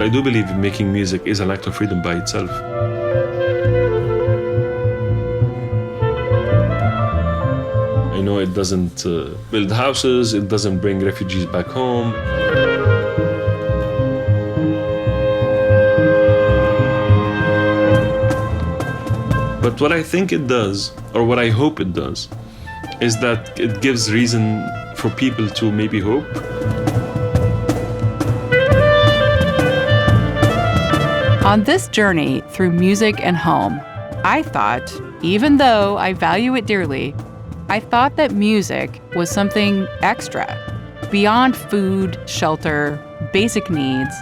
I do believe making music is an act of freedom by itself. I know it doesn't build houses, it doesn't bring refugees back home. But what I think it does, or what I hope it does, is that it gives reason for people to maybe hope. On this journey through music and home, I thought, even though I value it dearly, I thought that music was something extra, beyond food, shelter, basic needs,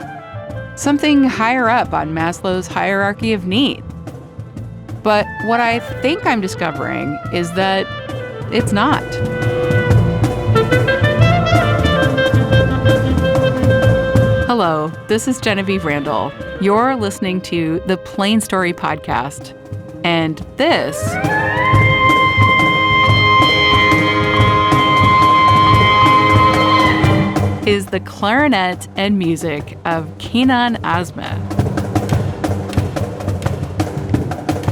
something higher up on Maslow's hierarchy of needs. But what I think I'm discovering is that it's not. Hello, this is Genevieve Randall. You're listening to the Plain Story Podcast, and this is the clarinet and music of Kenan Azmeh.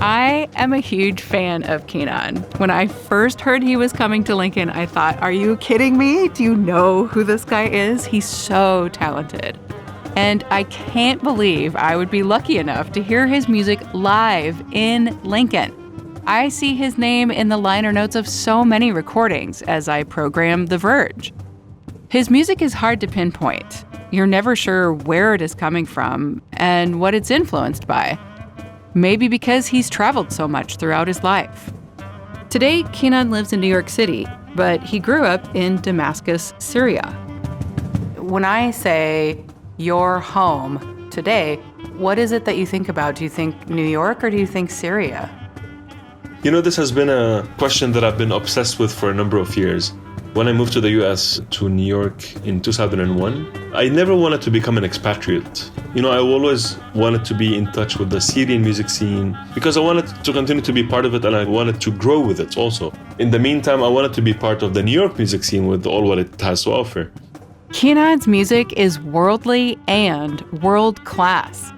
I am a huge fan of Kenan. When I first heard he was coming to Lincoln, I thought, are you kidding me? Do you know who this guy is? He's so talented. And I can't believe I would be lucky enough to hear his music live in Lincoln. I see his name in the liner notes of so many recordings as I program The Verge. His music is hard to pinpoint. You're never sure where it is coming from and what it's influenced by. Maybe because he's traveled so much throughout his life. Today, Kenan lives in New York City, but he grew up in Damascus, Syria. When I say your home today, what is it that you think about? Do you think New York or do you think Syria? You know, this has been a question that I've been obsessed with for a number of years. When I moved to the US, to New York in 2001, I never wanted to become an expatriate. You know, I always wanted to be in touch with the Syrian music scene because I wanted to continue to be part of it and I wanted to grow with it also. In the meantime, I wanted to be part of the New York music scene with all what it has to offer. Kenan's music is worldly and world class.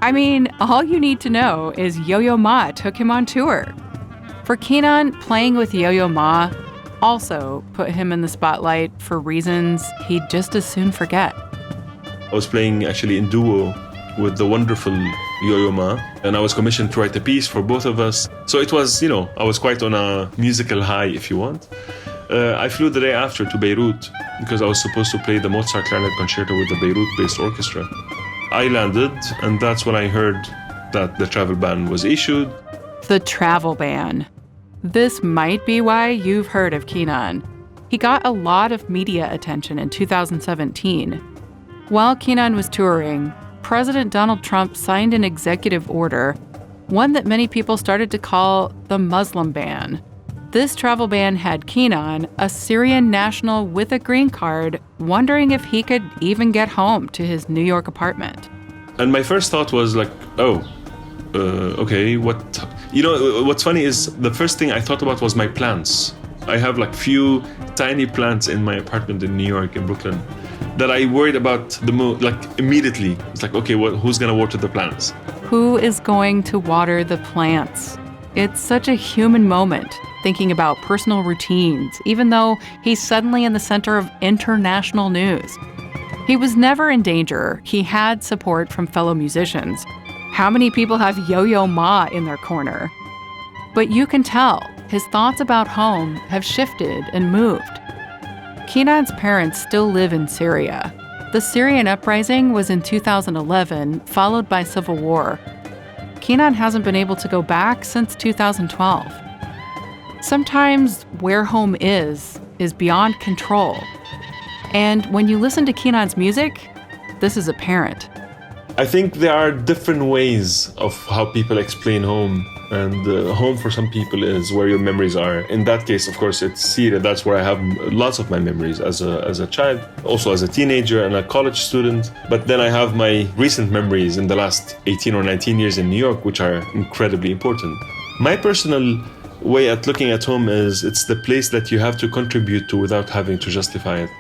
I mean, all you need to know is Yo-Yo Ma took him on tour. For Kenan, playing with Yo-Yo Ma also put him in the spotlight for reasons he'd just as soon forget. I was playing actually in duo with the wonderful Yo-Yo Ma, and I was commissioned to write a piece for both of us. So it was, I was quite on a musical high, if you want. I flew the day after to Beirut because I was supposed to play the Mozart Clarinet Concerto with the Beirut-based orchestra. I landed, and that's when I heard that the travel ban was issued. The travel ban. This might be why you've heard of Kenan. He got a lot of media attention in 2017. While Kenan was touring, President Donald Trump signed an executive order, one that many people started to call the Muslim ban. This travel ban had Kenan, a Syrian national with a green card, wondering if he could even get home to his New York apartment. And my first thought was like, okay, what? What's funny is the first thing I thought about was my plants. I have like few tiny plants in my apartment in New York, in Brooklyn, that I worried about the like immediately. It's like, okay, who's gonna water the plants? Who is going to water the plants? It's such a human moment, thinking about personal routines, even though he's suddenly in the center of international news. He was never in danger. He had support from fellow musicians. How many people have Yo-Yo Ma in their corner? But you can tell his thoughts about home have shifted and moved. Kenan's parents still live in Syria. The Syrian uprising was in 2011, followed by civil war. Kenan hasn't been able to go back since 2012. Sometimes where home is beyond control. And when you listen to Kenan's music, this is apparent. I think there are different ways of how people explain home. And home for some people is where your memories are. In that case, of course, it's Syria. That's where I have lots of my memories as a child, also as a teenager and a college student. But then I have my recent memories in the last 18 or 19 years in New York, which are incredibly important. My personal way at looking at home is it's the place that you have to contribute to without having to justify it.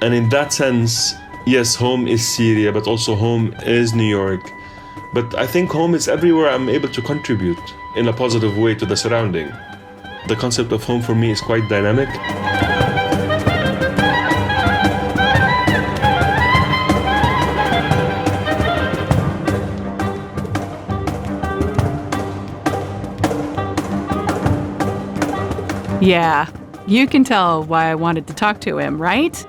And in that sense, Yes, home is Syria, but also home is New York. But I think home is everywhere I'm able to contribute in a positive way to the surrounding. The concept of home for me is quite dynamic. Yeah, you can tell why I wanted to talk to him, right?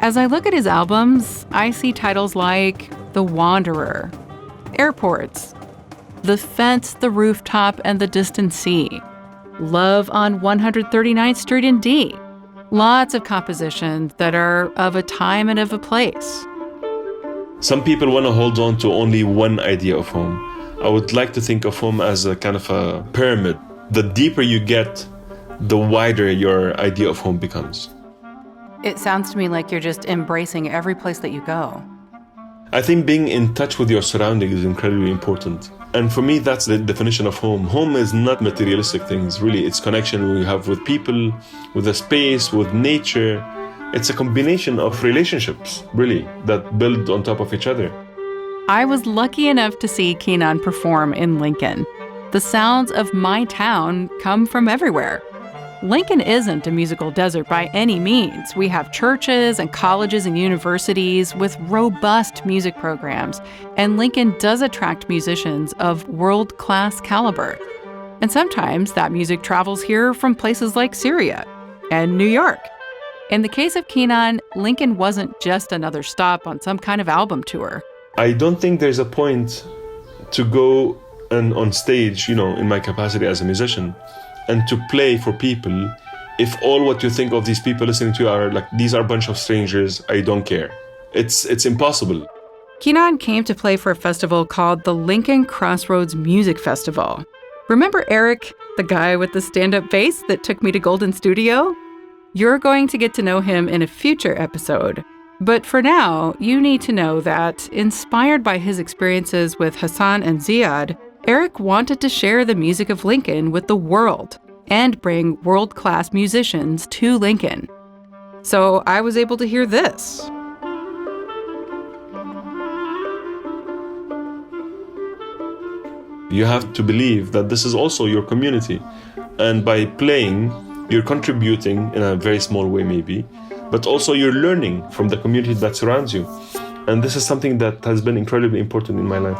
As I look at his albums, I see titles like The Wanderer, Airports, The Fence, The Rooftop, and the Distant Sea, Love on 139th Street in D. Lots of compositions that are of a time and of a place. Some people want to hold on to only one idea of home. I would like to think of home as a kind of a pyramid. The deeper you get, the wider your idea of home becomes. It sounds to me like you're just embracing every place that you go. I think being in touch with your surroundings is incredibly important. And for me, that's the definition of home. Home is not materialistic things, really. It's connection we have with people, with the space, with nature. It's a combination of relationships, really, that build on top of each other. I was lucky enough to see Keenan perform in Lincoln. The sounds of my town come from everywhere. Lincoln isn't a musical desert by any means. We have churches and colleges and universities with robust music programs, and Lincoln does attract musicians of world-class caliber. And sometimes that music travels here from places like Syria and New York. In the case of Keenan, Lincoln wasn't just another stop on some kind of album tour. I don't think there's a point to go and on stage, in my capacity as a musician, and to play for people if all what you think of these people listening to you are like, these are a bunch of strangers, I don't care. It's impossible. Keenan came to play for a festival called the Lincoln Crossroads Music Festival. Remember Eric, the guy with the stand-up bass that took me to Golden Studio? You're going to get to know him in a future episode. But for now, you need to know that, inspired by his experiences with Hassan and Ziad, Eric wanted to share the music of Lincoln with the world and bring world-class musicians to Lincoln. So I was able to hear this. You have to believe that this is also your community. And by playing, you're contributing in a very small way maybe, but also you're learning from the community that surrounds you. And this is something that has been incredibly important in my life.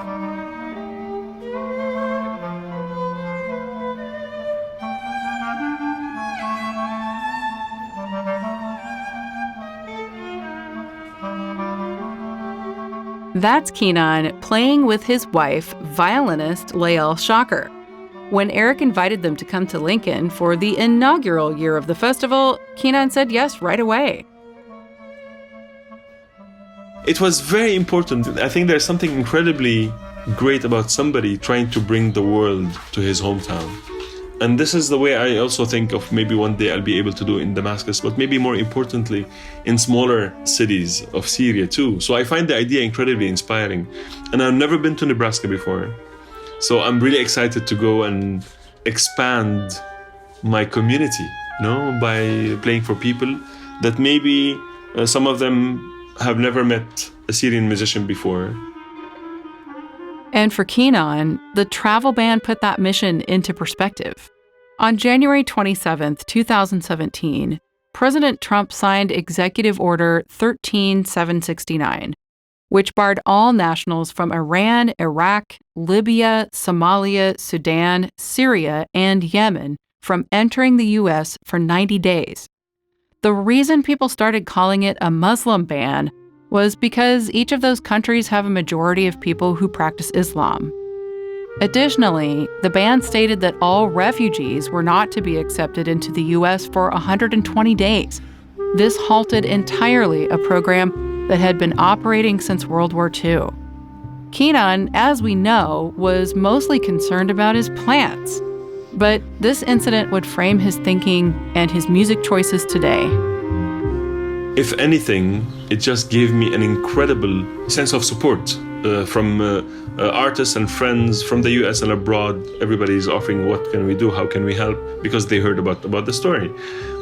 That's Keenan playing with his wife, violinist Lael Shocker. When Eric invited them to come to Lincoln for the inaugural year of the festival, Keenan said yes right away. It was very important. I think there's something incredibly great about somebody trying to bring the world to his hometown. And this is the way I also think of maybe one day I'll be able to do in Damascus, but maybe more importantly, in smaller cities of Syria too. So I find the idea incredibly inspiring. And I've never been to Nebraska before. So I'm really excited to go and expand my community, by playing for people that maybe some of them have never met a Syrian musician before. And for Keenan, the travel ban put that mission into perspective. On January 27, 2017, President Trump signed Executive Order 13769, which barred all nationals from Iran, Iraq, Libya, Somalia, Sudan, Syria, and Yemen from entering the U.S. for 90 days. The reason people started calling it a Muslim ban was because each of those countries have a majority of people who practice Islam. Additionally, the ban stated that all refugees were not to be accepted into the U.S. for 120 days. This halted entirely a program that had been operating since World War II. Keenan, as we know, was mostly concerned about his plants. But this incident would frame his thinking and his music choices today. If anything, it just gave me an incredible sense of support from artists and friends from the US and abroad. Everybody's offering, what can we do? How can we help? Because they heard about the story.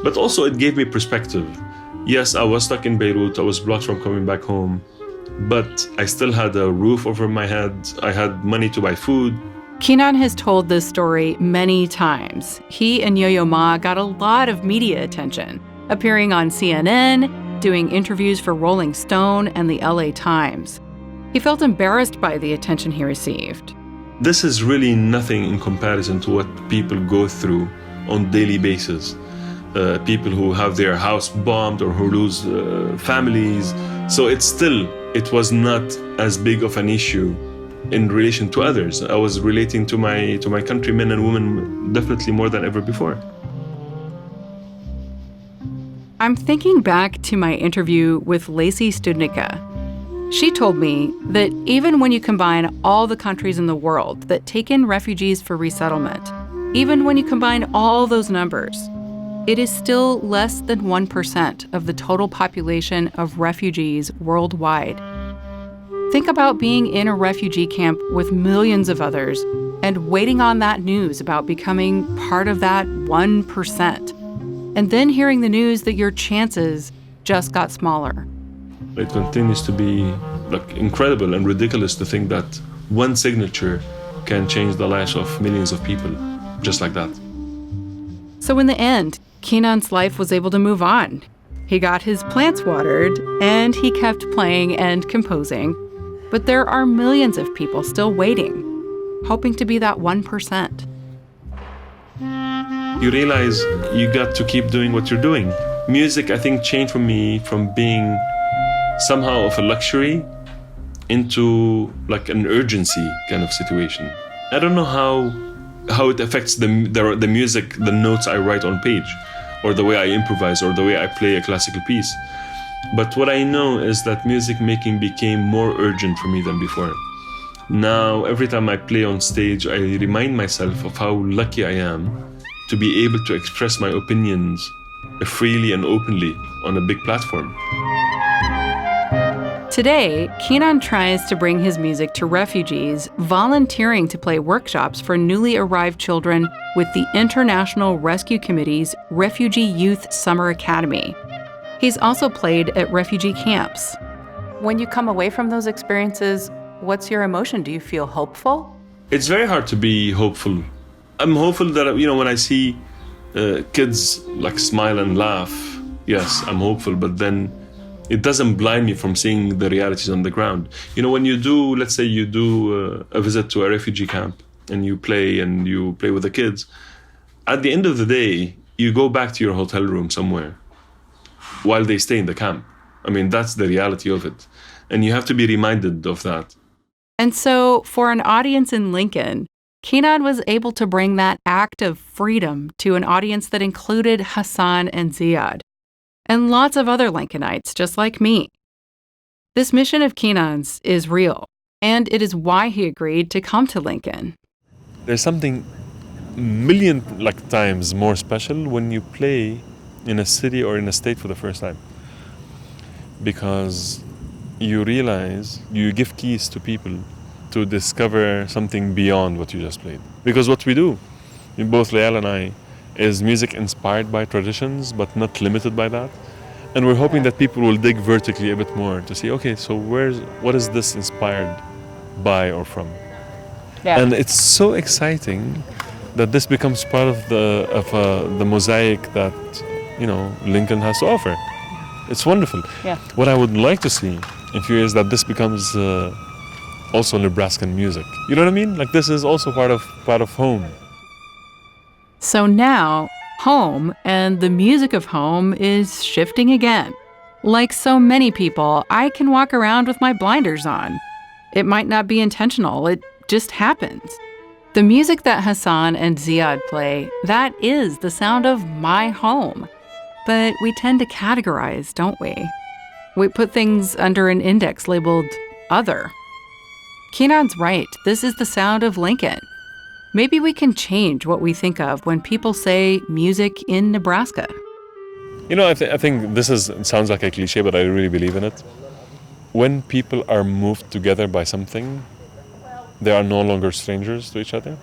But also it gave me perspective. Yes, I was stuck in Beirut. I was blocked from coming back home. But I still had a roof over my head. I had money to buy food. Kenan has told this story many times. He and Yo-Yo Ma got a lot of media attention, appearing on CNN, doing interviews for Rolling Stone and the LA Times. He felt embarrassed by the attention he received. This is really nothing in comparison to what people go through on a daily basis. People who have their house bombed or who lose families. So it was not as big of an issue in relation to others. I was relating to my countrymen and women definitely more than ever before. I'm thinking back to my interview with Lacey Studnicka. She told me that even when you combine all the countries in the world that take in refugees for resettlement, even when you combine all those numbers, it is still less than 1% of the total population of refugees worldwide. Think about being in a refugee camp with millions of others and waiting on that news about becoming part of that 1%, and then hearing the news that your chances just got smaller. It continues to be incredible and ridiculous to think that one signature can change the lives of millions of people, just like that. So in the end, Kenan's life was able to move on. He got his plants watered, and he kept playing and composing. But there are millions of people still waiting, hoping to be that 1%. You realize you got to keep doing what you're doing. Music, I think, changed for me from being somehow of a luxury into an urgency kind of situation. I don't know how it affects the music, the notes I write on page, or the way I improvise, or the way I play a classical piece. But what I know is that music making became more urgent for me than before. Now, every time I play on stage, I remind myself of how lucky I am to be able to express my opinions freely and openly on a big platform. Today, Kenan tries to bring his music to refugees, volunteering to play workshops for newly arrived children with the International Rescue Committee's Refugee Youth Summer Academy. He's also played at refugee camps. When you come away from those experiences, what's your emotion? Do you feel hopeful? It's very hard to be hopeful. I'm hopeful that, when I see kids smile and laugh, yes, I'm hopeful, but then it doesn't blind me from seeing the realities on the ground. When you do, let's say you do a visit to a refugee camp and you play with the kids, at the end of the day, you go back to your hotel room somewhere while they stay in the camp. I mean, that's the reality of it. And you have to be reminded of that. And so for an audience in Lincoln, Kenan was able to bring that act of freedom to an audience that included Hassan and Ziad, and lots of other Lincolnites just like me. This mission of Kenan's is real, and it is why he agreed to come to Lincoln. There's something million times more special when you play in a city or in a state for the first time, because you realize you give keys to people to discover something beyond what you just played. Because what we do, both Layal and I, is music inspired by traditions but not limited by that, and we're hoping that people will dig vertically a bit more to see, okay, so what is this inspired by or from? Yeah. And it's so exciting that this becomes part of the mosaic that Lincoln has to offer. It's wonderful. Yeah. What I would like to see in a few years that this becomes also Nebraskan music. You know what I mean? This is also part of home. So now, home and the music of home is shifting again. Like so many people, I can walk around with my blinders on. It might not be intentional, it just happens. The music that Hassan and Ziad play, that is the sound of my home. But we tend to categorize, don't we? We put things under an index labeled other. Kenan's right, this is the sound of Lincoln. Maybe we can change what we think of when people say music in Nebraska. I think it sounds like a cliche, but I really believe in it. When people are moved together by something, they are no longer strangers to each other.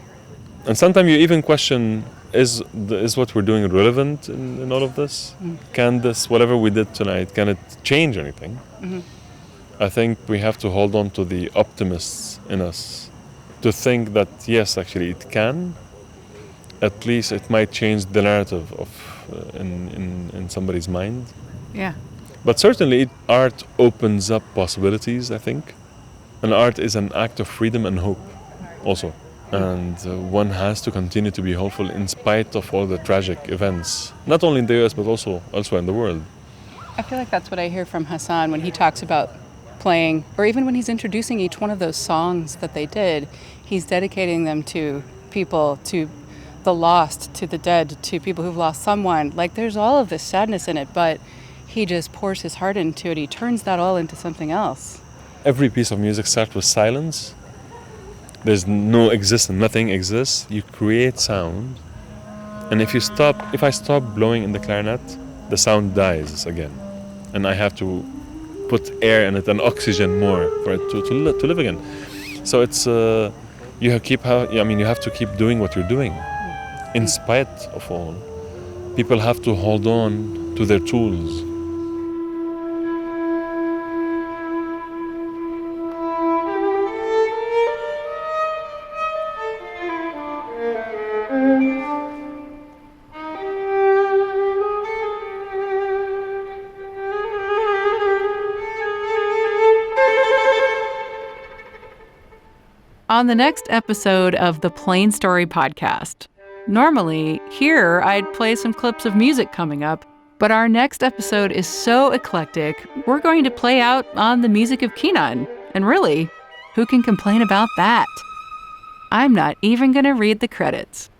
And sometimes you even question is what we're doing relevant in all of this? Can this, whatever we did tonight, can it change anything? I think we have to hold on to the optimists in us to think that yes, actually it can. At least it might change the narrative of in somebody's mind. Yeah. But certainly art opens up possibilities, I think. And art is an act of freedom and hope also. And one has to continue to be hopeful in spite of all the tragic events, not only in the US, but also elsewhere in the world. I feel like that's what I hear from Hassan when he talks about playing, or even when he's introducing each one of those songs that they did, he's dedicating them to people, to the lost, to the dead, to people who've lost someone. Like, there's all of this sadness in it, but he just pours his heart into it. He turns that all into something else. Every piece of music starts with silence. There's no existence, nothing exists. You create sound. And if I stop blowing in the clarinet, the sound dies again. And I have to put air in it and oxygen more for it to live again. So it's, you have to keep doing what you're doing. In spite of all, people have to hold on to their tools. On the next episode of the Plain Story podcast. Normally, here I'd play some clips of music coming up, but our next episode is so eclectic, we're going to play out on the music of Kenan. And really, who can complain about that? I'm not even going to read the credits.